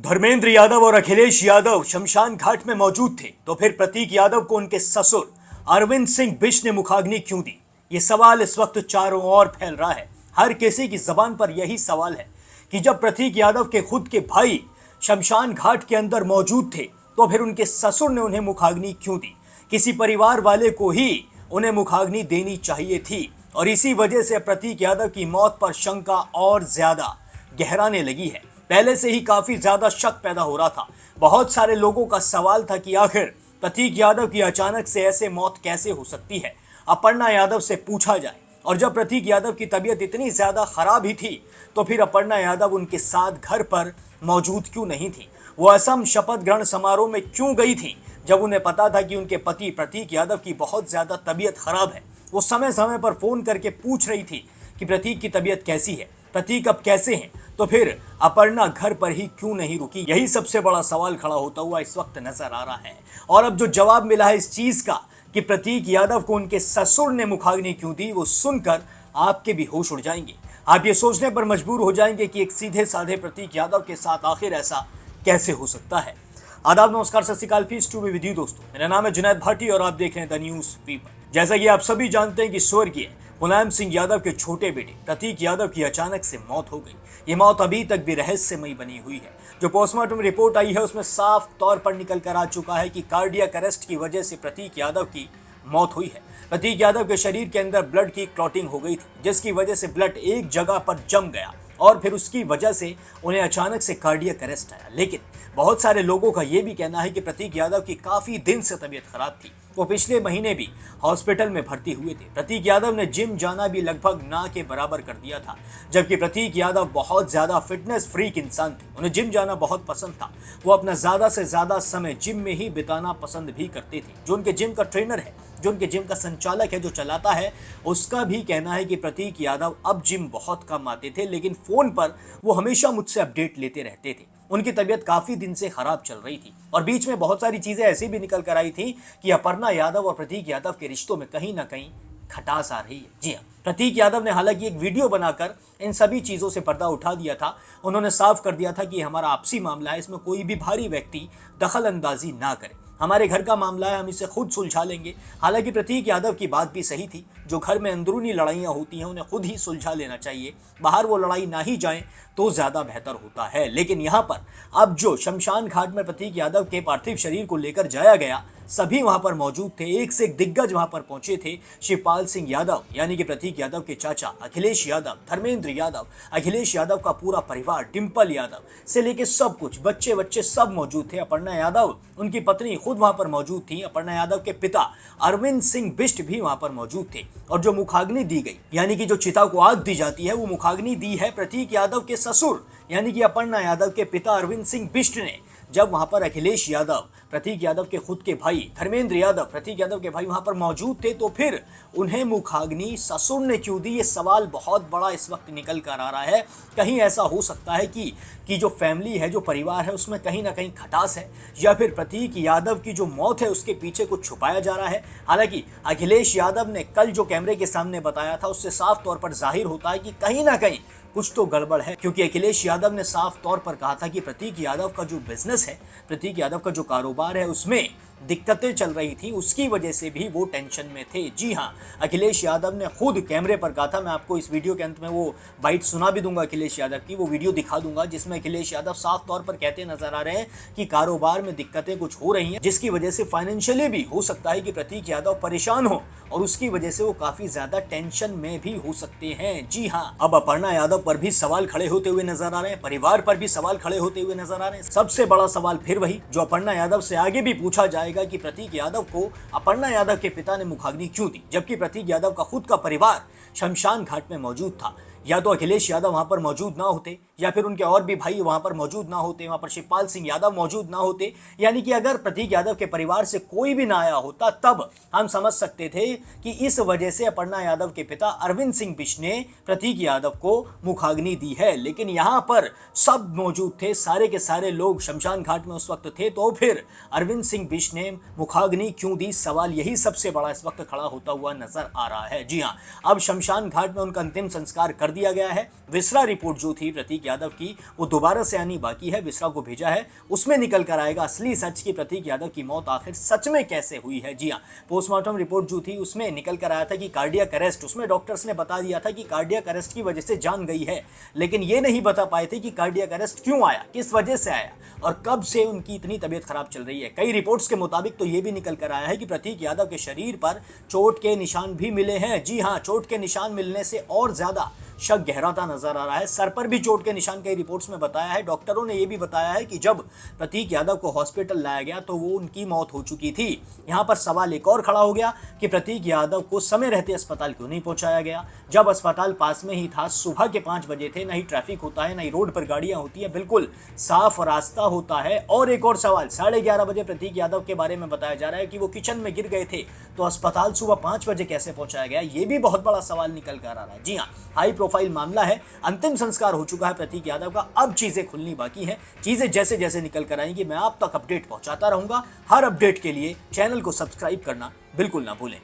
धर्मेंद्र यादव और अखिलेश यादव शमशान घाट में मौजूद थे तो फिर प्रतीक यादव को उनके ससुर अरविंद सिंह बिष्ट ने मुखाग्नि क्यों दी? ये सवाल इस वक्त चारों ओर फैल रहा है। हर किसी की जबान पर यही सवाल है कि जब प्रतीक यादव के खुद के भाई शमशान घाट के अंदर मौजूद थे तो फिर उनके ससुर ने उन्हें मुखाग्नि क्यों दी? किसी परिवार वाले को ही उन्हें मुखाग्नि देनी चाहिए थी और इसी वजह से प्रतीक यादव की मौत पर शंका और ज्यादा गहराने लगी है। पहले से ही काफी ज्यादा शक पैदा हो रहा था। बहुत सारे लोगों का सवाल था कि आखिर प्रतीक यादव की अचानक से ऐसे मौत कैसे हो सकती है। अपर्णा यादव से पूछा जाए और जब प्रतीक यादव की तबीयत इतनी ज्यादा खराब ही थी तो फिर अपर्णा यादव उनके साथ घर पर मौजूद क्यों नहीं थी? वो असम शपथ ग्रहण समारोह में क्यों गई थी जब उन्हें पता था कि उनके पति प्रतीक यादव की बहुत ज्यादा तबीयत खराब है? वो समय समय पर फोन करके पूछ रही थी कि प्रतीक की तबीयत कैसी है, प्रतीक अब कैसे हैं? तो फिर अपर्णा घर पर ही क्यों नहीं रुकी? यही सबसे बड़ा सवाल खड़ा होता हुआ इस वक्त नजर आ रहा है। और अब जो जवाब मिला है इस चीज का कि प्रतीक यादव को उनके ससुर ने मुखाग्नि क्यों दी, वो सुनकर आपके भी होश उड़ जाएंगे। आप ये सोचने पर मजबूर हो जाएंगे कि एक सीधे साधे प्रतीक यादव के साथ आखिर ऐसा कैसे हो सकता है। आदाब, नमस्कार, Sat Sri Akal, peace to be with you दोस्तों। मेरा नाम है जुनैद भाटी और आप देख रहे हैं द न्यूज पीपल। जैसा कि आप सभी जानते हैं कि स्वर्गीय मुलायम सिंह यादव के छोटे बेटे प्रतीक यादव की अचानक से मौत हो गई। ये मौत अभी तक भी रहस्यमयी बनी हुई है। जो पोस्टमार्टम रिपोर्ट आई है उसमें साफ तौर पर निकल कर आ चुका है कि कार्डियक अरेस्ट की वजह से प्रतीक यादव की मौत हुई है। प्रतीक यादव के शरीर के अंदर ब्लड की क्लॉटिंग हो गई थी, जिसकी वजह से ब्लड एक जगह पर जम गया और फिर उसकी वजह से उन्हें अचानक से कार्डियक अरेस्ट आया। लेकिन बहुत सारे लोगों का यह भी कहना है कि प्रतीक यादव की काफी दिन से तबीयत खराब थी। वो पिछले महीने भी हॉस्पिटल में भर्ती हुए थे। प्रतीक यादव ने जिम जाना भी लगभग ना के बराबर कर दिया था, जबकि प्रतीक यादव बहुत ज्यादा फिटनेस फ्रीक इंसान थे। उन्हें जिम जाना बहुत पसंद था। वो अपना ज्यादा से ज्यादा समय जिम में ही बिताना पसंद भी करते थे। जो उनके जिम का ट्रेनर है, जो उनके जिम का संचालक है, जो चलाता है, उसका भी कहना है कि प्रतीक यादव अब जिम बहुत कम आते थे, लेकिन फोन पर वो हमेशा मुझसे अपडेट लेते रहते थे। उनकी तबीयत काफी दिन से खराब चल रही थी और बीच में बहुत सारी चीजें ऐसी भी निकल कर आई थी कि अपर्णा यादव और प्रतीक यादव के रिश्तों में कहीं ना कहीं खटास आ रही है। जी हाँ, प्रतीक यादव ने हालांकि एक वीडियो बनाकर इन सभी चीजों से पर्दा उठा दिया था। उन्होंने साफ कर दिया था कि हमारा आपसी मामला है, इसमें कोई भी भारी व्यक्ति दखल अंदाजी ना करे। हमारे घर का मामला है, हम इसे खुद सुलझा लेंगे। हालांकि प्रतीक यादव की बात भी सही थी। जो घर में अंदरूनी लड़ाइयां होती हैं उन्हें खुद ही सुलझा लेना चाहिए, बाहर वो लड़ाई ना ही जाए तो ज्यादा बेहतर होता है। लेकिन यहाँ पर अब जो शमशान घाट में प्रतीक यादव के पार्थिव शरीर को लेकर जाया गया, सभी वहां पर मौजूद थे। एक से एक दिग्गज वहां पर पहुंचे थे। शिवपाल सिंह यादव यानी कि प्रतीक यादव के चाचा, अखिलेश यादव, धर्मेंद्र यादव, अखिलेश यादव का पूरा परिवार, डिंपल यादव से लेके सब कुछ, बच्चे बच्चे सब मौजूद थे। अपर्णा यादव, उनकी पत्नी खुद वहां पर मौजूद थी। अपर्णा यादव के पिता अरविंद सिंह बिष्ट भी वहां पर मौजूद थे। और जो मुखाग्नि दी गई यानी कि जो चिता को आग दी जाती है, वो मुखाग्नि दी है प्रतीक यादव के ससुर यानी कि अपर्णा यादव के पिता अरविंद सिंह बिष्ट ने। जब वहां पर अखिलेश यादव, प्रतीक यादव के खुद के भाई, धर्मेंद्र यादव, प्रतीक यादव के भाई वहां पर मौजूद थे, तो फिर उन्हें मुखाग्नि ससुर ने क्यों दी? ये सवाल बहुत बड़ा इस वक्त निकल कर आ रहा है। कहीं ऐसा हो सकता है कि जो फैमिली है, जो परिवार है, उसमें कहीं ना कहीं खटास है, या फिर प्रतीक यादव की जो मौत है उसके पीछे कुछ छुपाया जा रहा है। हालांकि अखिलेश यादव ने कल जो कैमरे के सामने बताया था उससे साफ तौर पर जाहिर होता है कि कहीं ना कहीं कुछ तो गड़बड़ है, क्योंकि अखिलेश यादव ने साफ तौर पर कहा था कि प्रतीक यादव का जो बिजनेस है, प्रतीक यादव का जो कारोबार है, उसमें दिक्कतें चल रही थी, उसकी वजह से भी वो टेंशन में थे। जी हाँ, अखिलेश यादव ने खुद कैमरे पर कहा था। मैं आपको इस वीडियो के अंत में वो बाइट सुना भी दूंगा अखिलेश यादव की, वो वीडियो दिखा दूंगा जिसमें अखिलेश यादव साफ तौर पर कहते नजर आ रहे हैं कि कारोबार में दिक्कतें कुछ हो रही हैं, जिसकी वजह से फाइनेंशियली भी हो सकता है कि प्रतीक यादव परेशान हो और उसकी वजह से वो काफी ज्यादा टेंशन में भी हो सकते हैं। जी हाँ, अब अपर्णा यादव पर भी सवाल खड़े होते हुए नजर आ रहे हैं, परिवार पर भी सवाल खड़े होते हुए नजर आ रहे हैं। सबसे बड़ा सवाल फिर वही जो अपर्णा यादव से आगे भी पूछा जाएगा कि प्रतीक यादव को अपर्णा यादव के पिता ने मुखाग्नि क्यों दी, जबकि प्रतीक यादव का खुद का परिवार शमशान घाट में मौजूद था। या तो अखिलेश यादव वहां पर मौजूद ना होते, या फिर उनके और भी भाई वहां पर मौजूद ना होते, वहां पर शिवपाल सिंह यादव मौजूद ना होते। यानी कि अगर प्रतीक यादव के परिवार से कोई भी ना आया होता, तब हम समझ सकते थे कि इस वजह से अपर्णा यादव के पिता अरविंद सिंह बिष्ट ने प्रतीक यादव को मुखाग्नि दी है। लेकिन यहाँ पर सब मौजूद थे, सारे के सारे लोग शमशान घाट में उस वक्त थे, तो फिर अरविंद सिंह बिष्ट ने मुखाग्नि क्यों दी? सवाल यही सबसे बड़ा इस वक्त खड़ा होता हुआ नजर आ रहा है। जी हाँ, अब शमशान घाट में उनका अंतिम संस्कार कर दिया गया है। विसरा रिपोर्ट जो थी प्रतीक प्रतीक यादव की वो दोबारा से आनी बाकी है। विसरा को भेजा है, उसमें निकल कर आएगा असली सच की प्रतीक यादव की मौत आखिर सच में कैसे हुई है। जी हाँ, पोस्टमार्टम रिपोर्ट जो थी उसमें निकल कर आया था कि कार्डियक अरेस्ट, उसमें डॉक्टर्स ने बता दिया था कि कार्डियक अरेस्ट की वजह से जान गई है, लेकिन ये नहीं बता पाए थे कि कार्डियक अरेस्ट क्यों आया, किस वजह से आया और कब से उनकी इतनी तबीयत खराब चल रही है। कई रिपोर्ट्स के मुताबिक तो ये भी निकल कर आया है कि प्रतीक यादव के शरीर पर चोट के निशान भी मिले हैं। जी हाँ, चोट के निशान मिलने से और ज्यादा शक गहराता नजर आ रहा है। सर पर भी चोट के निशान कई रिपोर्ट्स में बताया है। डॉक्टरों ने यह भी बताया है कि जब प्रतीक यादव को हॉस्पिटल लाया गया तो वो उनकी मौत हो चुकी थी। यहां पर सवाल एक और खड़ा हो गया कि प्रतीक यादव को समय रहते अस्पताल क्यों नहीं पहुंचाया गया, जब अस्पताल पास में ही था। सुबह के 5 बजे थे, नहीं ट्रैफिक होता है, नहीं रोड पर गाड़ियां होती है, बिल्कुल साफ रास्ता होता है। और एक और सवाल, 11:30 बजे प्रतीक यादव के बारे में बताया जा रहा है कि वो किचन में गिर गए थे, तो अस्पताल सुबह 5 बजे कैसे पहुंचाया गया, ये भी बहुत बड़ा सवाल निकल कर आ रहा है। जी हाँ, हाई प्रोफाइल मामला है, अंतिम संस्कार हो चुका है प्रतीक यादव का, अब चीजें खुलनी बाकी हैं। चीजें जैसे जैसे निकल कर आएंगी मैं आप तक अपडेट पहुंचाता रहूंगा। हर अपडेट के लिए चैनल को सब्सक्राइब करना बिल्कुल ना भूलें।